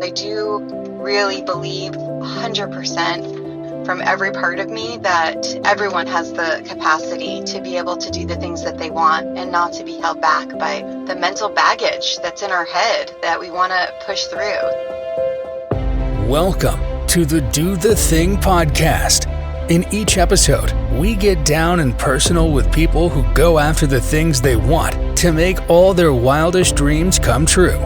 I do really believe 100% from every part of me that everyone has the capacity to be able to do the things that they want and not to be held back by the mental baggage that's in our head that we want to push through. Welcome to the Do the Thing podcast. In each episode, we get down and personal with people who go after the things they want to make all their wildest dreams come true.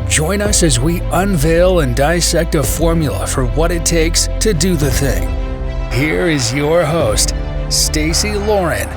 Join us as we unveil and dissect a formula for what it takes to do the thing. Here is your host, Stacey Lauren.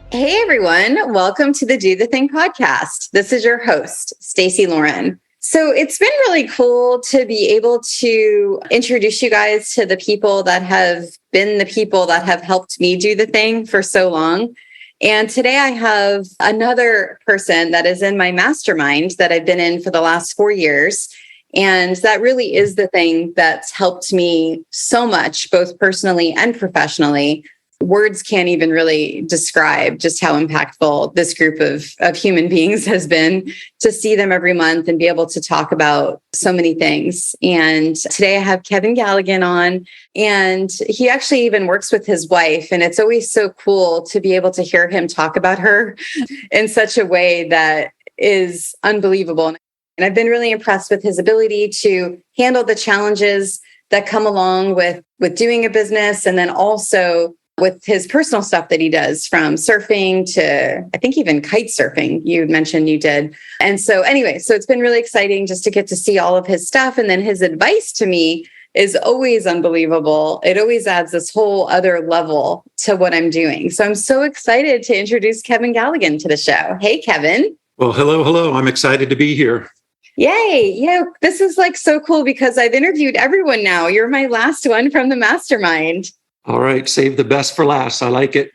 Hey everyone, welcome to the Do the Thing podcast. This is your host, Stacey Lauren. So it's been really cool to be able to introduce you guys to the people that have been the people that have helped me do the thing for so long. And today I have another person that is in my mastermind that I've been in for the last 4 years. And that really is the thing that's helped me so much, both personally and professionally. Words can't even really describe just how impactful this group of human beings has been, to see them every month and be able to talk about so many things. And today I have Kevin Galligan on, and he actually even works with his wife. And it's always so cool to be able to hear him talk about her in such a way that is unbelievable. And I've been really impressed with his ability to handle the challenges that come along with doing a business, and then also with his personal stuff that he does, from surfing to, I think, even kite surfing, you mentioned you did. And so anyway, so it's been really exciting just to get to see all of his stuff. And then his advice to me is always unbelievable. It always adds this whole other level to what I'm doing. So I'm so excited to introduce Kevin Galligan to the show. Hey, Kevin. Well, hello. I'm excited to be here. Yay. Yeah, this is like so cool because I've interviewed everyone now. You're my last one from the mastermind. All right. Save the best for last. I like it.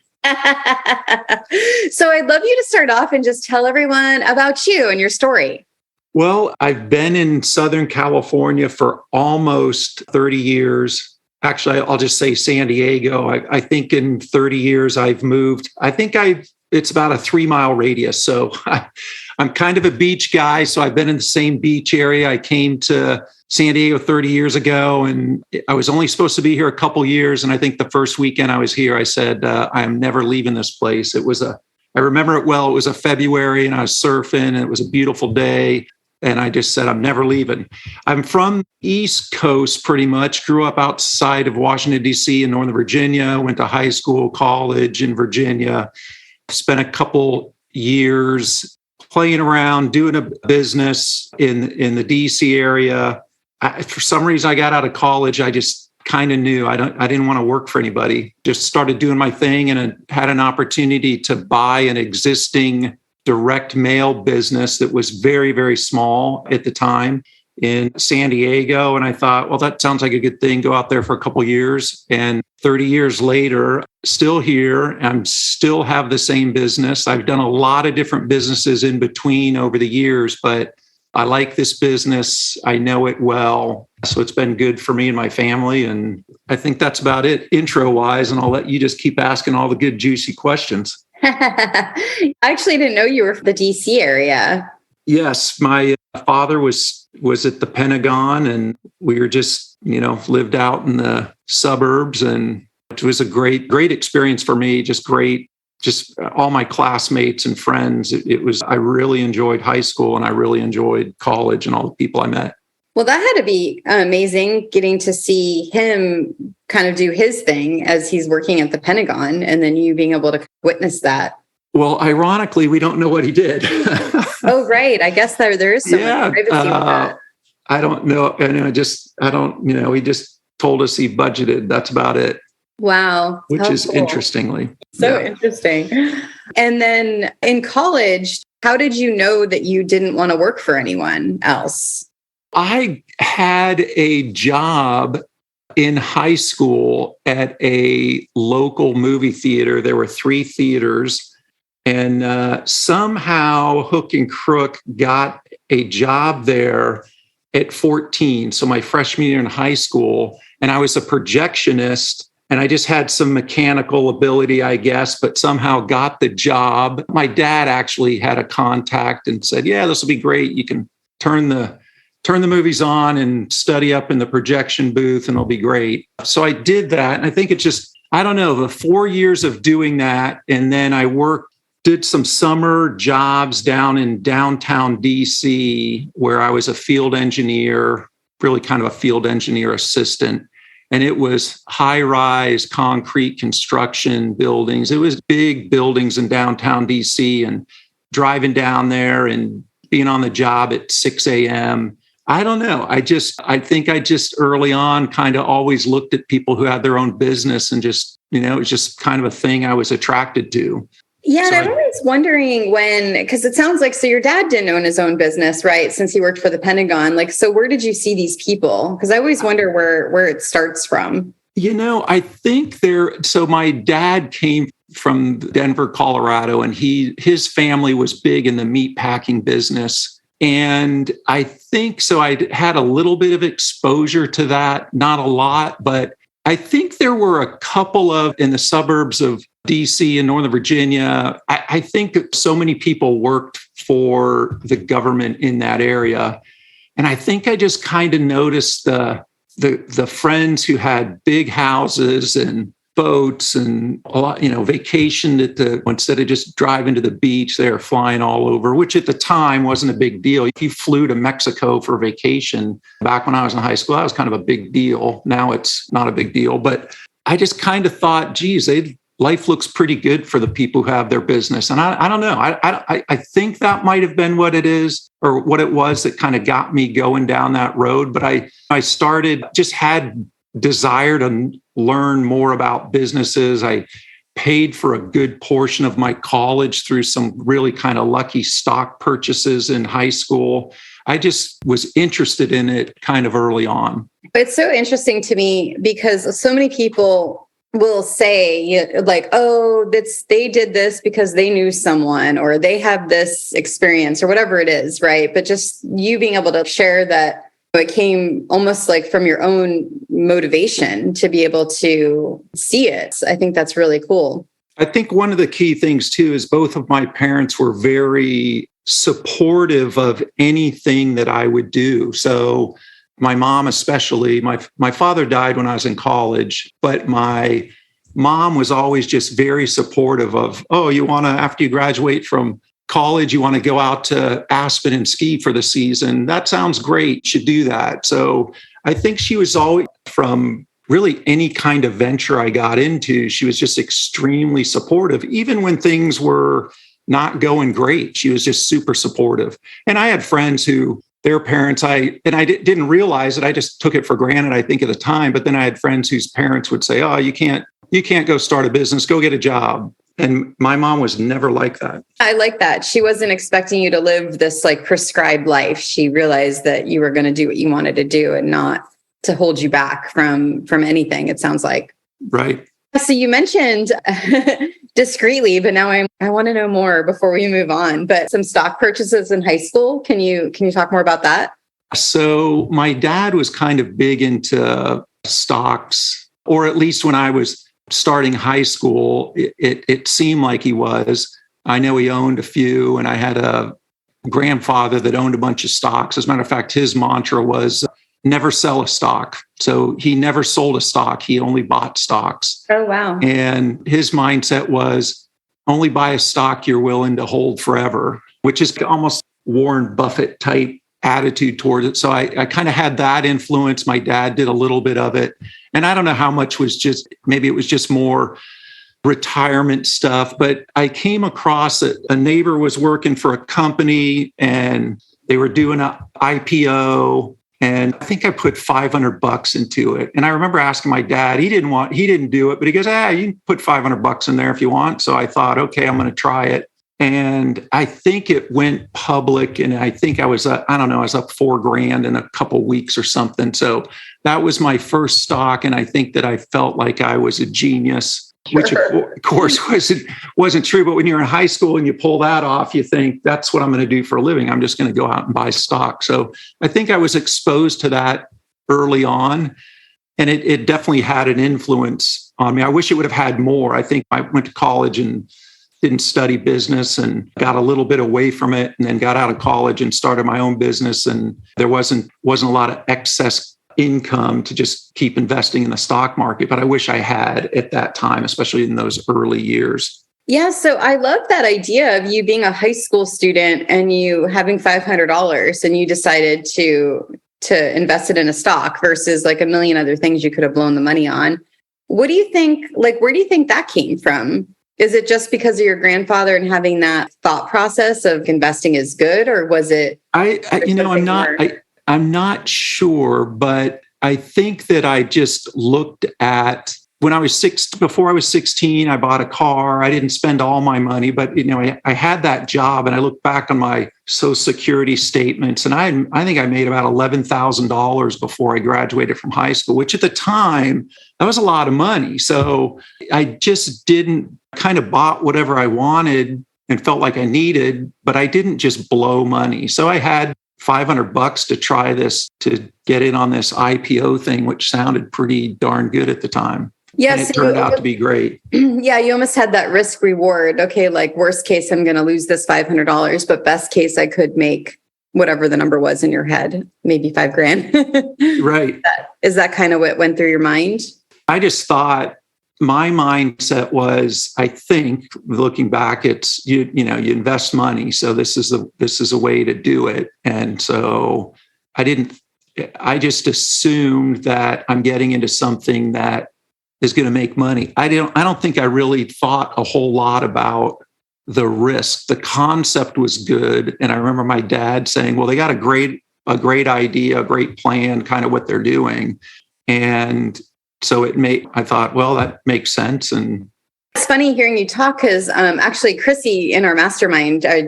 So I'd love you to start off and just tell everyone about you and your story. Well, I've been in Southern California for almost 30 years. Actually, I'll just say San Diego. I think in 30 years I've moved. It's about a 3-mile radius. So I'm kind of a beach guy. So I've been in the same beach area. I came to San Diego 30 years ago, and I was only supposed to be here a couple years. And I think the first weekend I was here, I said, I'm never leaving this place. I remember it well. It was a February and I was surfing and it was a beautiful day. And I just said, I'm never leaving. I'm from East Coast pretty much, grew up outside of Washington, D.C. in Northern Virginia, went to high school, college in Virginia, spent a couple years playing around, doing a business in the D.C. area. For some reason, I got out of college. I just kind of knew I didn't want to work for anybody. Just started doing my thing, and had an opportunity to buy an existing direct mail business that was very, very small at the time in San Diego. And I thought, well, that sounds like a good thing. Go out there for a couple of years. And 30 years later, still here. I'm still have the same business. I've done a lot of different businesses in between over the years, but I like this business. I know it well. So it's been good for me and my family. And I think that's about it intro wise. And I'll let you just keep asking all the good, juicy questions. I actually didn't know you were from the DC area. Yes. My father was at the Pentagon, and we were just, lived out in the suburbs, and it was a great experience for me. Just great. Just all my classmates and friends. I really enjoyed high school, and I really enjoyed college and all the people I met. Well, that had to be amazing, getting to see him kind of do his thing as he's working at the Pentagon, and then you being able to witness that. Well, ironically, we don't know what he did. Oh, right. I guess there is some privacy with that. I don't know. He just told us he budgeted. That's about it. Wow. Which is cool. Interesting. And then in college, how did you know that you didn't want to work for anyone else? I had a job in high school at a local movie theater. There were 3 theaters, and somehow hook and crook got a job there at 14. So my freshman year in high school, and I was a projectionist. And I just had some mechanical ability, I guess, but somehow got the job. My dad actually had a contact and said, yeah, this will be great. You can turn the movies on and study up in the projection booth and it'll be great. So I did that. And I think it's just, I don't know, the 4 years of doing that. And then I did some summer jobs down in downtown DC where I was a field engineer, really kind of a field engineer assistant. And it was high-rise concrete construction buildings. It was big buildings in downtown DC, and driving down there and being on the job at 6 a.m. I don't know. I think I just early on kind of always looked at people who had their own business and just, it was just kind of a thing I was attracted to. Yeah. And I'm always wondering because it sounds like, so your dad didn't own his own business, right? Since he worked for the Pentagon. Like, so where did you see these people? Because I always wonder where it starts from. I think so my dad came from Denver, Colorado, and his family was big in the meat packing business. And I think so I had a little bit of exposure to that, not a lot, but I think there were a couple in the suburbs of DC and Northern Virginia. I think so many people worked for the government in that area. And I think I just kind of noticed the friends who had big houses and boats and a lot, vacationed instead of just driving to the beach, they were flying all over, which at the time wasn't a big deal. If you flew to Mexico for vacation back when I was in high school, that was kind of a big deal. Now it's not a big deal, but I just kind of thought, geez, life looks pretty good for the people who have their business. And I don't know. I think that might have been what it is or what it was that kind of got me going down that road. But I had desire to learn more about businesses. I paid for a good portion of my college through some really kind of lucky stock purchases in high school. I just was interested in it kind of early on. It's so interesting to me because so many people will say like, oh, they did this because they knew someone or they have this experience or whatever it is, right? But just you being able to share that it came almost like from your own motivation to be able to see it. I think that's really cool. I think one of the key things too is both of my parents were very supportive of anything that I would do. So my mom, especially, my father died when I was in college, but my mom was always just very supportive of, oh, after you graduate from college, you want to go out to Aspen and ski for the season. That sounds great. You should do that. So I think she was always, from really any kind of venture I got into, she was just extremely supportive. Even when things were not going great, she was just super supportive. And I had friends who their parents, didn't realize it. I just took it for granted, I think, at the time. But then I had friends whose parents would say, oh, you can't go start a business, go get a job. And my mom was never like that. I like that. She wasn't expecting you to live this like prescribed life. She realized that you were going to do what you wanted to do and not to hold you back from anything, it sounds like. Right. So you mentioned discreetly, but now I want to know more before we move on. But some stock purchases in high school. Can you talk more about that? So my dad was kind of big into stocks, or at least when I was starting high school, it seemed like he was. I know he owned a few, and I had a grandfather that owned a bunch of stocks. As a matter of fact, his mantra was never sell a stock. So he never sold a stock. He only bought stocks. Oh, wow. And his mindset was only buy a stock you're willing to hold forever, which is almost Warren Buffett type attitude towards it. So I kind of had that influence. My dad did a little bit of it. And I don't know how much was maybe it was just more retirement stuff, but I came across a neighbor was working for a company and they were doing an IPO. And I think I put $500 into it. And I remember asking my dad, he didn't do it, but he goes, you can put $500 in there if you want. So I thought, okay, I'm going to try it. And I think it went public, and I think I was up $4,000 in a couple weeks or something. So that was my first stock. And I think that I felt like I was a genius, which of course wasn't true. But when you're in high school and you pull that off, you think that's what I'm going to do for a living. I'm just going to go out and buy stock. So I think I was exposed to that early on, and it definitely had an influence on me. I wish it would have had more. I think I went to college and didn't study business and got a little bit away from it, and then got out of college and started my own business. And there wasn't a lot of excess income to just keep investing in the stock market. But I wish I had at that time, especially in those early years. Yeah. So I love that idea of you being a high school student and you having $500 and you decided to invest it in a stock versus like a million other things you could have blown the money on. What do you think, like, where do you think that came from? Is it just because of your grandfather and having that thought process of investing is good, or was it? I'm not sure, but I think that I just looked at when I was before I was 16, I bought a car. I didn't spend all my money, but I had that job, and I look back on my Social Security statements, and I think I made about $11,000 before I graduated from high school, which at the time, that was a lot of money. So I just didn't kind of bought whatever I wanted and felt like I needed, but I didn't just blow money. So I had $500 to try this, to get in on this IPO thing, which sounded pretty darn good at the time. Yes, and it turned out to be great. Yeah, you almost had that risk reward. Okay, like worst case, I'm going to lose this $500, but best case, I could make whatever the number was in your head, maybe $5,000. Right. Is that kind of what went through your mind? I just thought, my mindset was, I think, looking back, it's you invest money, so this is a way to do it. And so I just assumed that I'm getting into something that is going to make money. I don't think I really thought a whole lot about the risk. The concept was good, and I remember my dad saying, "Well, they got a great idea, a great plan, kind of what they're doing," and so I thought, well, that makes sense. And it's funny hearing you talk, because actually Chrissy in our mastermind, I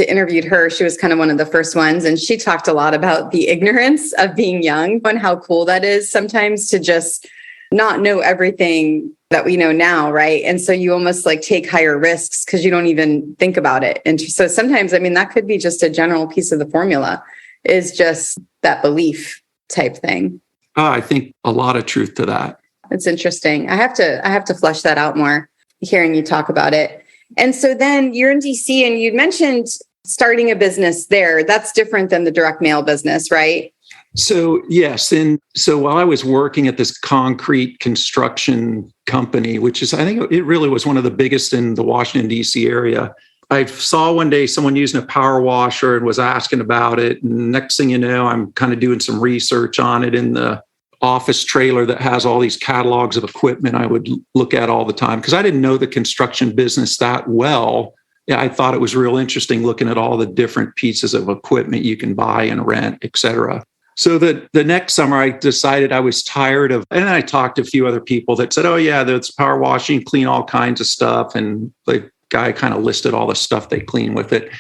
interviewed her. She was kind of one of the first ones. And she talked a lot about the ignorance of being young and how cool that is sometimes to just not know everything that we know now. Right. And so you almost like take higher risks because you don't even think about it. And so sometimes, that could be just a general piece of the formula, is just that belief type thing. I think a lot of truth to that. It's interesting. I have to flesh that out more, hearing you talk about it. And so then you're in DC, and you mentioned starting a business there. That's different than the direct mail business, right? So yes. And so while I was working at this concrete construction company, which is, I think it really was one of the biggest in the Washington, DC area, I saw one day someone using a power washer and was asking about it. And next thing you know, I'm kind of doing some research on it in the office trailer that has all these catalogs of equipment I would look at all the time, because I didn't know the construction business that well. Yeah, I thought it was real interesting looking at all the different pieces of equipment you can buy and rent, et cetera. So the next summer, I decided I was tired of, and I talked to a few other people that said, oh yeah, there's power washing, clean all kinds of stuff. And the guy kind of listed all the stuff they clean with it.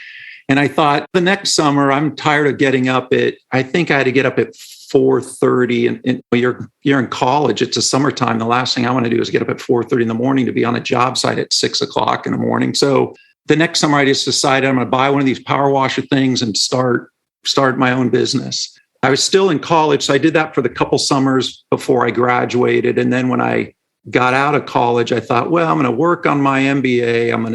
And I thought, the next summer, I'm tired of getting up I think I had to get up at 4:30, and you're in college. It's a summertime. The last thing I want to do is get up at 4:30 in the morning to be on a job site at 6:00 in the morning. So the next summer, I just decided I'm going to buy one of these power washer things and start my own business. I was still in college, so I did that for the couple summers before I graduated. And then when I got out of college, I thought, well, I'm going to work on my MBA. I'm going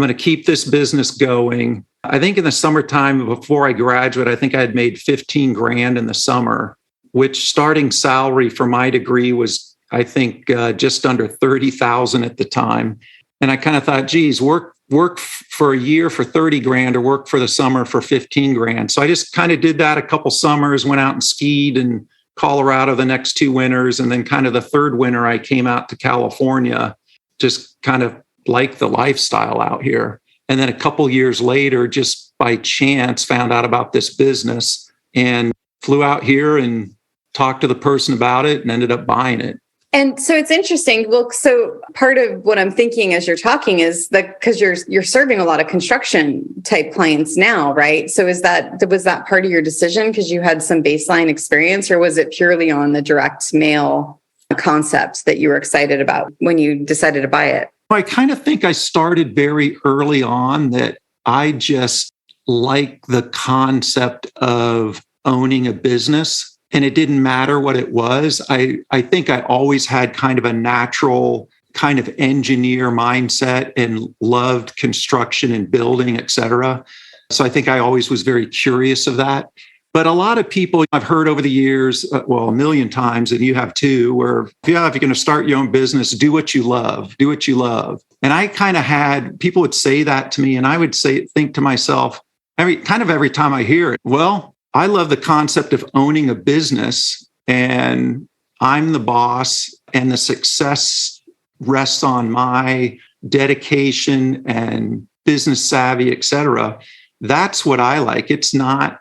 to keep this business going. I think in the summertime before I graduated, I think I had made $15,000 in the summer, which starting salary for my degree was, I think, just under $30,000 at the time. And I kind of thought, geez, work for a year for $30,000 or work for the summer for $15,000. So I just kind of did that a couple summers, went out and skied in Colorado the next 2 winters. And then kind of the third winter, I came out to California, just kind of liked the lifestyle out here. And then a couple years later, just by chance, found out about this business and flew out here and talked to the person about it and ended up buying it. And so it's interesting. Well, so part of what I'm thinking as you're talking is that because you're serving a lot of construction type clients now, right? So was that part of your decision because you had some baseline experience, or was it purely on the direct mail concept that you were excited about when you decided to buy it? I kind of think I started very early on that I just like the concept of owning a business. And it didn't matter what it was. I think I always had kind of a natural kind of engineer mindset and loved construction and building, et cetera. So I think I always was very curious of that. But a lot of people I've heard over the years, well, a million times, and you have too, where if you're going to start your own business, do what you love, do what you love. And I kind of had, people would say that to me, and I would think to myself, every time I hear it, well, I love the concept of owning a business and I'm the boss and the success rests on my dedication and business savvy, et cetera. That's what I like. It's not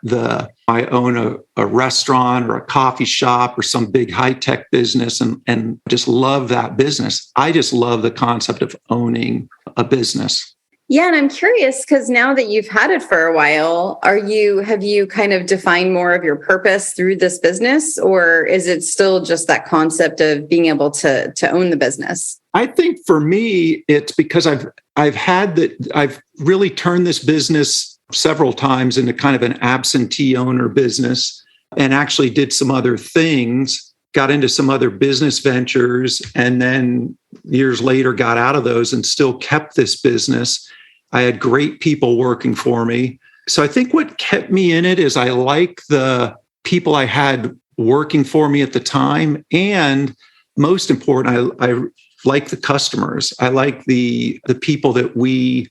I own a restaurant or a coffee shop or some big high-tech business and just love that business. I just love the concept of owning a business. Yeah. And I'm curious because now that you've had it for a while, have you kind of defined more of your purpose through this business, or is it still just that concept of being able to own the business? I think for me, it's because I've really turned this business several times into kind of an absentee owner business and actually did some other things, got into some other business ventures, and then years later got out of those and still kept this business. I had great people working for me. So I think what kept me in it is I like the people I had working for me at the time. And most important, I like the customers. I like the people that we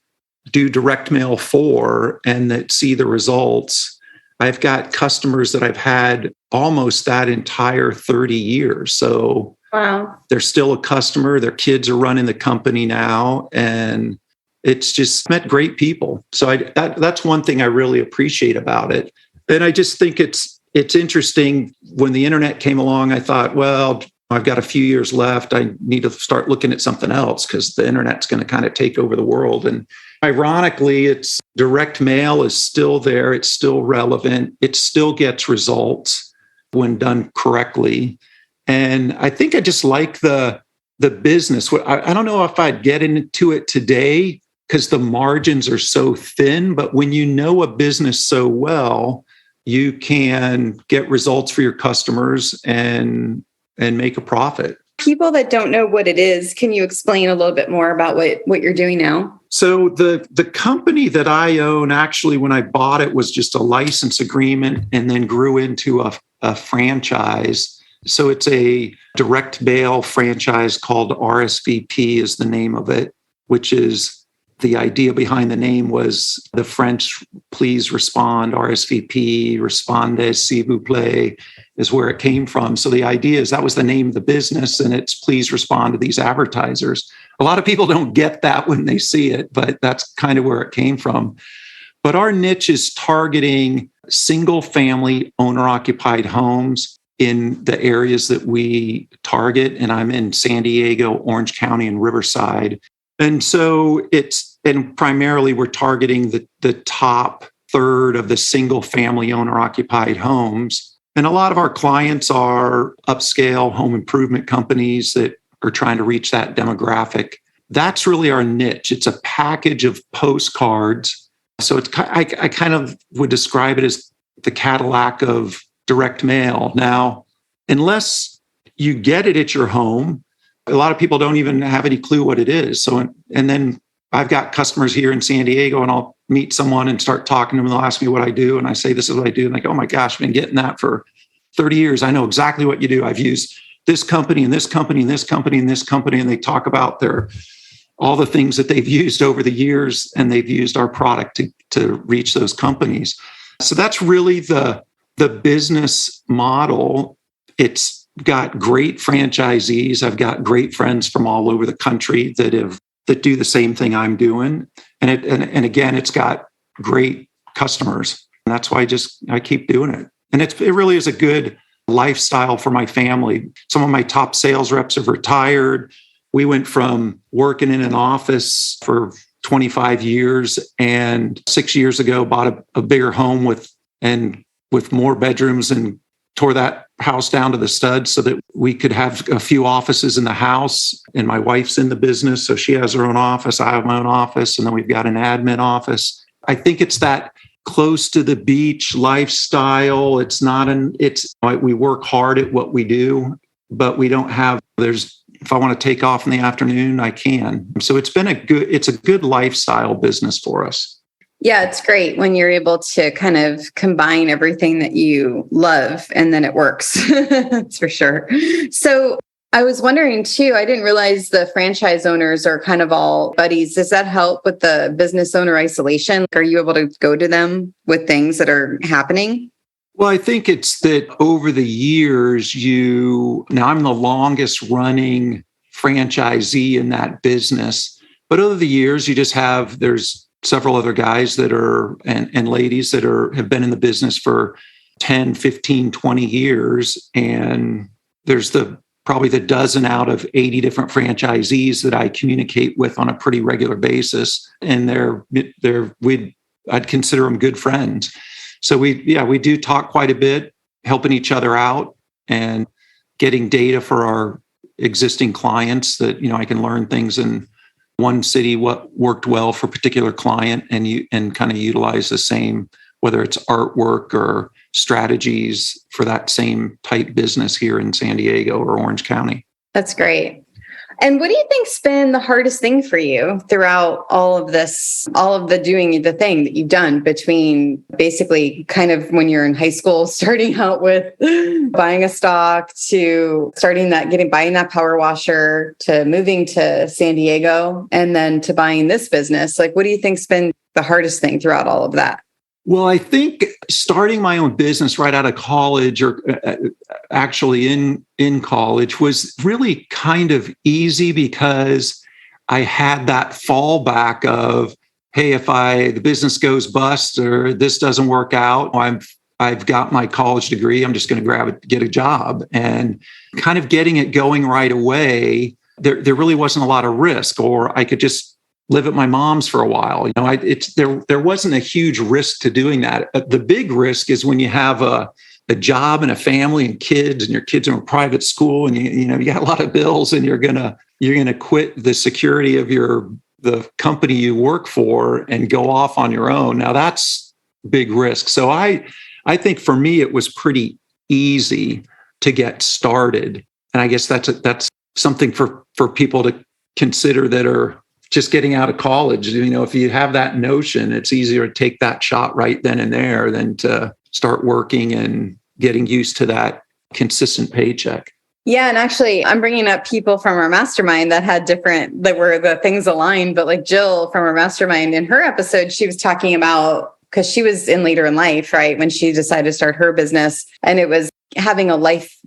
do direct mail for and that see the results. I've got customers that I've had almost that entire 30 years. So wow, they're still a customer. Their kids are running the company now. And it's just met great people. So that's one thing I really appreciate about it. And I just think it's interesting. When the internet came along, I thought, well, I've got a few years left. I need to start looking at something else because the internet's going to kind of take over the world. And ironically, it's direct mail is still there. It's still relevant. It still gets results when done correctly. And I think I just like the business. I don't know if I'd get into it today because the margins are so thin, but when you know a business so well, you can get results for your customers and make a profit. People that don't know what it is, can you explain a little bit more about what you're doing now? So the company that I own, actually, when I bought it, was just a license agreement and then grew into a franchise. So it's a direct mail franchise called RSVP is the name of it, which is the idea behind the name was the French, please respond, RSVP, respondez, s'il vous plaît, is where it came from. So the idea is that was the name of the business, and it's please respond to these advertisers. A lot of people don't get that when they see it, but that's kind of where it came from. But our niche is targeting single-family owner-occupied homes in the areas that we target. And I'm in San Diego, Orange County, and Riverside. And so primarily we're targeting the top third of the single-family owner-occupied homes. And a lot of our clients are upscale home improvement companies that are trying to reach that demographic. That's really our niche. It's a package of postcards. So I kind of would describe it as the Cadillac of direct mail. Now, unless you get it at your home, a lot of people don't even have any clue what it is. So, and then I've got customers here in San Diego, and I'll meet someone and start talking to them. They'll ask me what I do, and I say, this is what I do. And they go, oh my gosh, I've been getting that for 30 years. I know exactly what you do. I've used this company and this company and this company and this company. And they talk about all the things that they've used over the years, and they've used our product to reach those companies. So that's really the business model. It's got great franchisees. I've got great friends from all over the country that do the same thing I'm doing. And again, it's got great customers. And that's why I keep doing it. And it really is a good lifestyle for my family. Some of my top sales reps have retired. We went from working in an office for 25 years and 6 years ago bought a bigger home with more bedrooms and tore that house down to the studs so that we could have a few offices in the house. And my wife's in the business, so she has her own office. I have my own office. And then we've got an admin office. I think it's that close to the beach lifestyle. We work hard at what we do, but we don't have, there's if I want to take off in the afternoon, I can. So it's a good lifestyle business for us. Yeah, it's great when you're able to kind of combine everything that you love and then it works. That's for sure. So I was wondering too, I didn't realize the franchise owners are kind of all buddies. Does that help with the business owner isolation? Are you able to go to them with things that are happening? Well, I think it's that over the years, now I'm the longest running franchisee in that business, but over the years, there's several other guys that are, and ladies that have been in the business for 10, 15, 20 years. And there's probably the dozen out of 80 different franchisees that I communicate with on a pretty regular basis. And I'd consider them good friends. So we do talk quite a bit, helping each other out and getting data for our existing clients that, I can learn things in one city, what worked well for a particular client, and kind of utilize the same, whether it's artwork or strategies for that same type business here in San Diego or Orange County. That's great. And what do you think's been the hardest thing for you throughout all of this, all of the doing the thing that you've done between basically kind of when you're in high school, starting out with buying a stock to buying that power washer to moving to San Diego and then to buying this business? Like, what do you think's been the hardest thing throughout all of that? Well, I think starting my own business right out of college, or actually in college, was really kind of easy because I had that fallback of, hey, if the business goes bust or this doesn't work out, I've got my college degree, I'm just going to get a job. And kind of getting it going right away, there really wasn't a lot of risk, or I could just live at my mom's for a while. There wasn't a huge risk to doing that. The big risk is when you have a job and a family and kids, and your kids are in private school, and you got a lot of bills, and you're gonna quit the security of the company you work for and go off on your own. Now that's big risk. So I think for me it was pretty easy to get started, and I guess that's something for people to consider that are just getting out of college. If you have that notion, it's easier to take that shot right then and there than to start working and getting used to that consistent paycheck. Yeah. And actually, I'm bringing up people from our mastermind that were the things aligned, but like Jill from our mastermind, in her episode, she was talking about, because she was later in life, right, when she decided to start her business. And it was having a life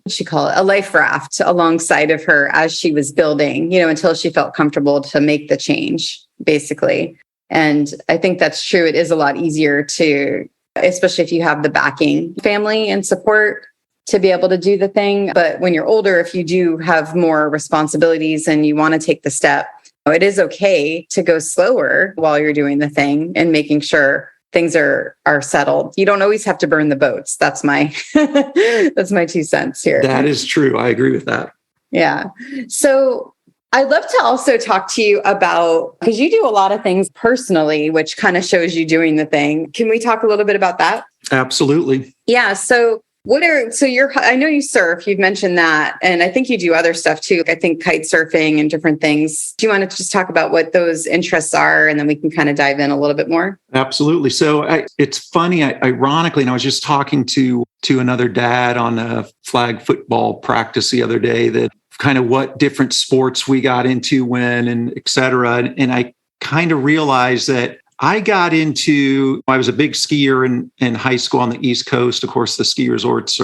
raft alongside of her as she was building, until she felt comfortable to make the change, basically. And I think that's true. It is a lot easier to, especially if you have the backing family and support, to be able to do the thing. But when you're older, if you do have more responsibilities and you want to take the step, it is okay to go slower while you're doing the thing and making sure things are settled. You don't always have to burn the boats. That's my 2 cents here. That is true. I agree with that. Yeah. So I'd love to also talk to you about, because you do a lot of things personally, which kind of shows you doing the thing. Can we talk a little bit about that? Absolutely. Yeah. So I know you surf, you've mentioned that. And I think you do other stuff too. I think kite surfing and different things. Do you want to just talk about what those interests are? And then we can kind of dive in a little bit more. Absolutely. So it's funny, ironically, and I was just talking to another dad on a flag football practice the other day, that kind of what different sports we got into when, and et cetera. And I kind of realized that I was a big skier in high school on the East Coast. Of course, the ski resorts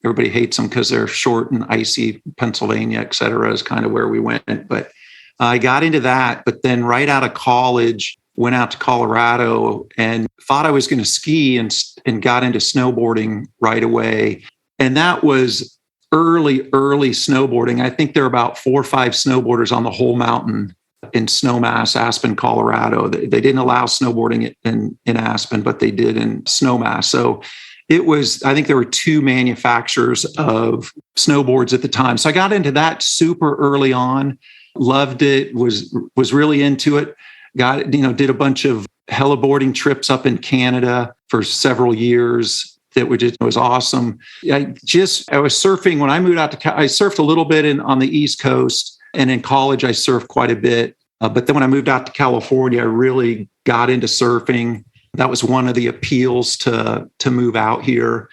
everybody hates them because they're short and icy. Pennsylvania, et cetera, is kind of where we went. But I got into that. But then right out of college, went out to Colorado and thought I was going to ski and got into snowboarding right away. And that was early snowboarding. I think there are about 4 or 5 snowboarders on the whole mountain in Snowmass, Aspen, Colorado. They didn't allow snowboarding in Aspen, but they did in Snowmass. So I think there were 2 manufacturers of snowboards at the time. So I got into that super early on, loved it, was really into it. Did a bunch of heliboarding trips up in Canada for several years. It was awesome. I was surfing when I moved out I surfed a little bit on the East Coast. And in college, I surfed quite a bit. But then when I moved out to California, I really got into surfing. That was one of the appeals to move out here.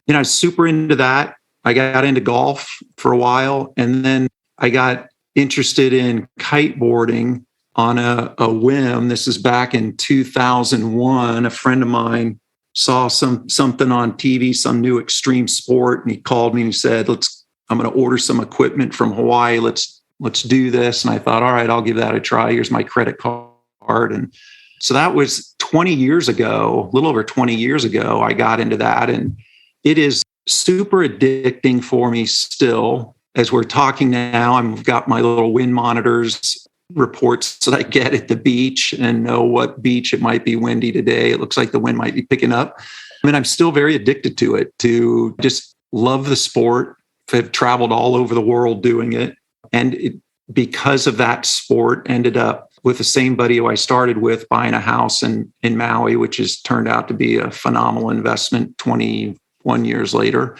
I was super into that. I got into golf for a while, and then I got interested in kiteboarding on a whim. This is back in 2001. A friend of mine saw something on TV, some new extreme sport, and he called me and he said, I'm going to order some equipment from Hawaii. Let's do this. And I thought, all right, I'll give that a try. Here's my credit card. And so that was 20 years ago, a little over 20 years ago, I got into that. And it is super addicting for me still. As we're talking now, I've got my little wind monitors, reports that I get at the beach, and know what beach it might be windy today. It looks like the wind might be picking up. I mean, I'm still very addicted to it, to just love the sport. I've traveled all over the world doing it. And because of that sport, ended up with the same buddy who I started with buying a house in Maui, which has turned out to be a phenomenal investment 21 years later.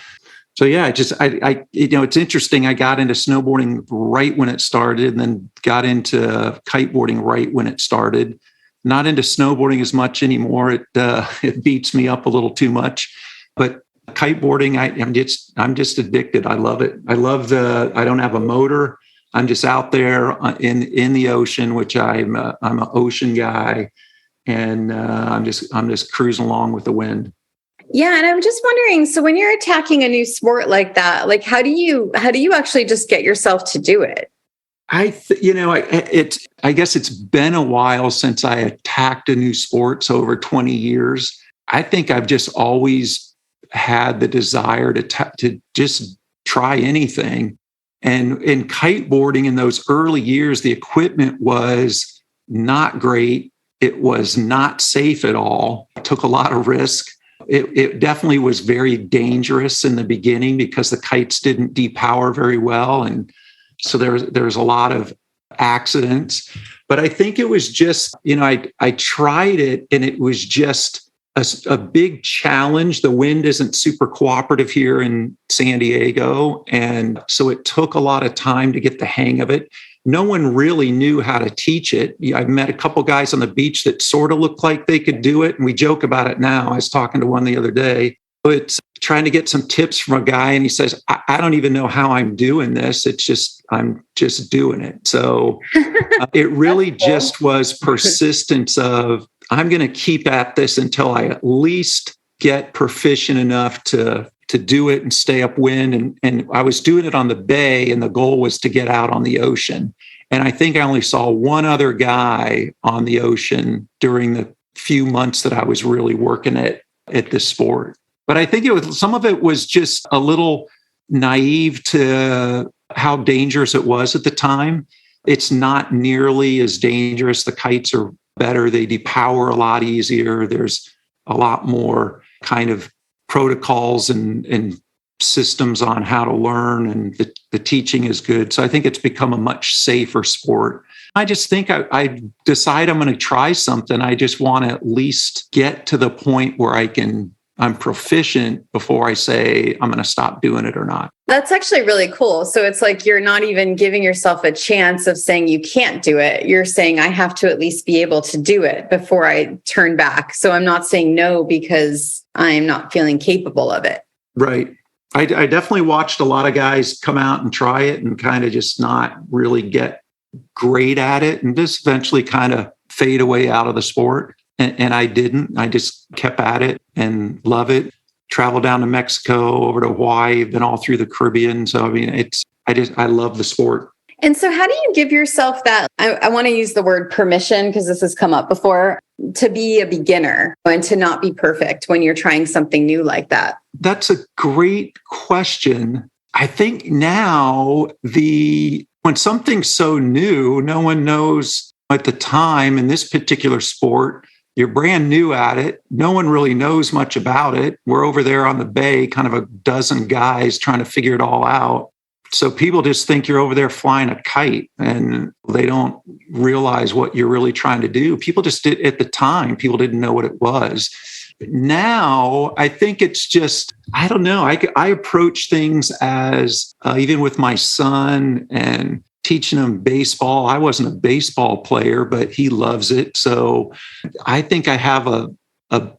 So yeah, it's interesting. I got into snowboarding right when it started, and then got into kiteboarding right when it started. Not into snowboarding as much anymore. It beats me up a little too much. But kiteboarding, I'm just addicted. I love it. I don't have a motor. I'm just out there in the ocean, which I'm an ocean guy, and I'm just cruising along with the wind. Yeah. And I'm just wondering, so when you're attacking a new sport like that, like how do you actually just get yourself to do it? I guess it's been a while since I attacked a new sport. So over 20 years, I think I've just always had the desire to just try anything. And in kiteboarding in those early years, the equipment was not great. It was not safe at all. It took a lot of risk. It definitely was very dangerous in the beginning because the kites didn't depower very well. And so there was a lot of accidents. But I think it was just, I tried it, and it was just a big challenge. The wind isn't super cooperative here in San Diego. And so it took a lot of time to get the hang of it. No one really knew how to teach it. I've met a couple guys on the beach that sort of looked like they could do it. And we joke about it now. I was talking to one the other day, but trying to get some tips from a guy. And he says, I don't even know how I'm doing this. I'm just doing it. So it really just was persistence of, I'm going to keep at this until I at least get proficient enough to do it and stay upwind. And I was doing it on the bay, and the goal was to get out on the ocean. And I think I only saw one other guy on the ocean during the few months that I was really working at this sport. But I think some of it was just a little naive to how dangerous it was at the time. It's not nearly as dangerous. The kites are better. They depower a lot easier. There's a lot more kind of protocols and systems on how to learn, and the teaching is good. So I think it's become a much safer sport. I just think I decide I'm going to try something. I just want to at least get to the point where I'm proficient before I say I'm going to stop doing it or not. That's actually really cool. So it's like you're not even giving yourself a chance of saying you can't do it. You're saying I have to at least be able to do it before I turn back. So I'm not saying no because I'm not feeling capable of it. Right. I definitely watched a lot of guys come out and try it and kind of just not really get great at it, and just eventually kind of fade away out of the sport. And I didn't. I just kept at it and love it. Traveled down to Mexico, over to Hawaii, been all through the Caribbean. So, I mean, I love the sport. And so how do you give yourself that, I want to use the word permission because this has come up before, to be a beginner and to not be perfect when you're trying something new like that? That's a great question. I think now when something's so new, no one knows at the time in this particular sport. You're brand new at it. No one really knows much about it. We're over there on the bay, kind of a dozen guys trying to figure it all out. So people just think you're over there flying a kite, and they don't realize what you're really trying to do. People just did at the time. People didn't know what it was. But now I think it's just, I don't know. I approach things as even with my son and teaching him baseball. I wasn't a baseball player, but he loves it. So I think I have a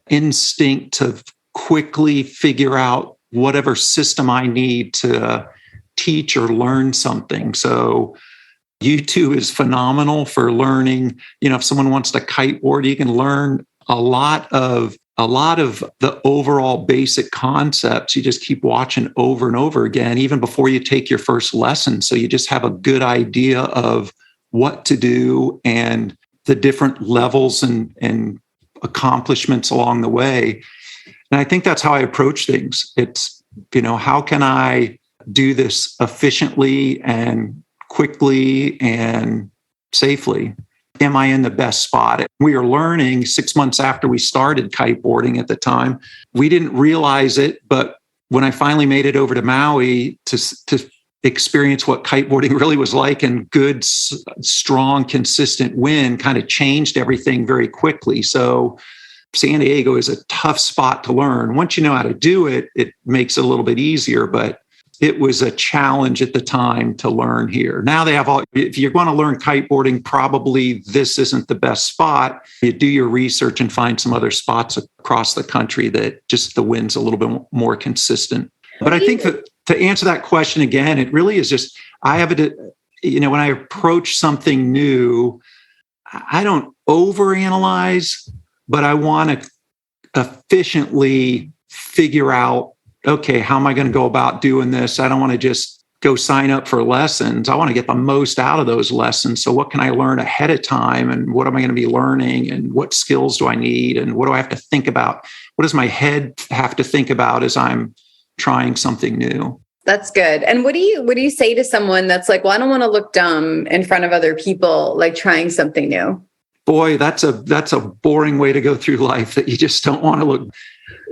instinct to quickly figure out whatever system I need to teach or learn something. So YouTube is phenomenal for learning. If someone wants to kiteboard, you can learn a lot of the overall basic concepts. You just keep watching over and over again, even before you take your first lesson. So you just have a good idea of what to do and the different levels and accomplishments along the way. And I think that's how I approach things. It's, how can I do this efficiently and quickly and safely? Am I in the best spot? We were learning 6 months after we started kiteboarding at the time. We didn't realize it, but when I finally made it over to Maui to experience what kiteboarding really was like, and good, strong, consistent wind kind of changed everything very quickly. So San Diego is a tough spot to learn. Once you know how to do it, it makes it a little bit easier, but it was a challenge at the time to learn here. Now they have if you're going to learn kiteboarding, probably this isn't the best spot. You do your research and find some other spots across the country that just the wind's a little bit more consistent. But I think that to answer that question again, it really is just, when I approach something new, I don't overanalyze, but I want to efficiently figure out, okay, how am I going to go about doing this? I don't want to just go sign up for lessons. I want to get the most out of those lessons. So what can I learn ahead of time? And what am I going to be learning? And what skills do I need? And what do I have to think about? What does my head have to think about as I'm trying something new? That's good. And what do you say to someone that's like, well, I don't want to look dumb in front of other people, like trying something new? Boy, that's a boring way to go through life, that you just don't want to look.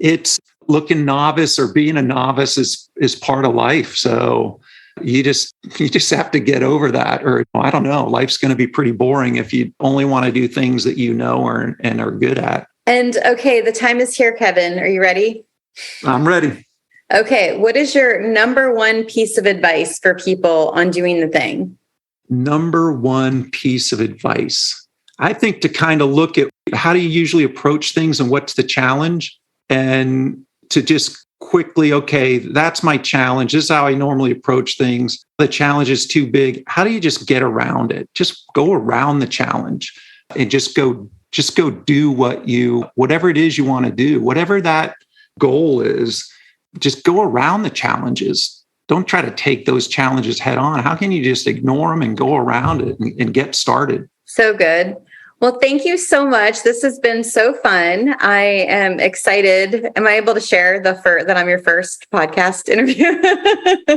It's looking novice, or being a novice is part of life. So you just have to get over that. Or I don't know, life's going to be pretty boring if you only want to do things that you know and are good at. And okay, the time is here, Kevin. Are you ready? I'm ready. Okay. What is your number one piece of advice for people on doing the thing? Number one piece of advice. I think to kind of look at how do you usually approach things and what's the challenge, and to just quickly, okay, that's my challenge. This is how I normally approach things. The challenge is too big. How do you just get around it? Just go around the challenge and just go do whatever it is you want to do, whatever that goal is, just go around the challenges. Don't try to take those challenges head on. How can you just ignore them and go around it and get started? So good. Well, thank you so much. This has been so fun. I am excited. Am I able to share that I'm your first podcast interview?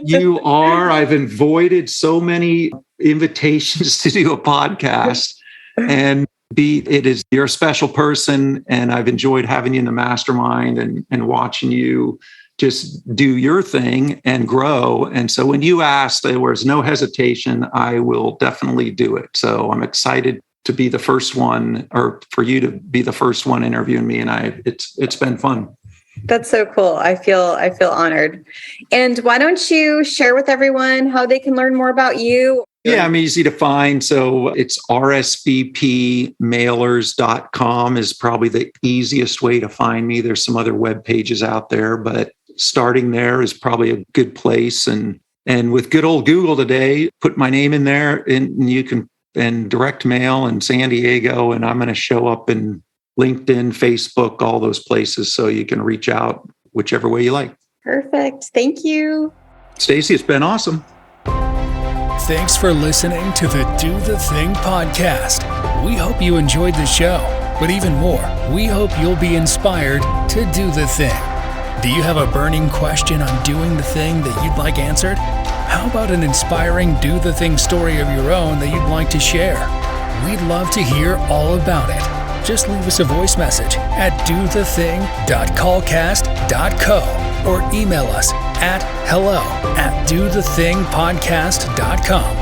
You are. I've avoided so many invitations to do a podcast, and you're a special person, and I've enjoyed having you in the mastermind and watching you just do your thing and grow. And so when you asked, there was no hesitation. I will definitely do it. So I'm excited to be the first one, or for you to be the first one interviewing me. And it's been fun. That's so cool. I feel honored. And why don't you share with everyone how they can learn more about you? Yeah, I'm easy to find. So it's rsvpmailers.com is probably the easiest way to find me. There's some other web pages out there, but starting there is probably a good place. And with good old Google today, put my name in there, and you can, and direct mail in San Diego, and I'm going to show up in LinkedIn, Facebook, all those places, so you can reach out whichever way you like. Perfect. Thank you. Stacey, it's been awesome. Thanks for listening to the Do the Thing podcast. We hope you enjoyed the show, but even more, we hope you'll be inspired to do the thing. Do you have a burning question on doing the thing that you'd like answered? How about an inspiring do the thing story of your own that you'd like to share? We'd love to hear all about it. Just leave us a voice message at dothething.callcast.co or email us at hello@dothethingpodcast.com.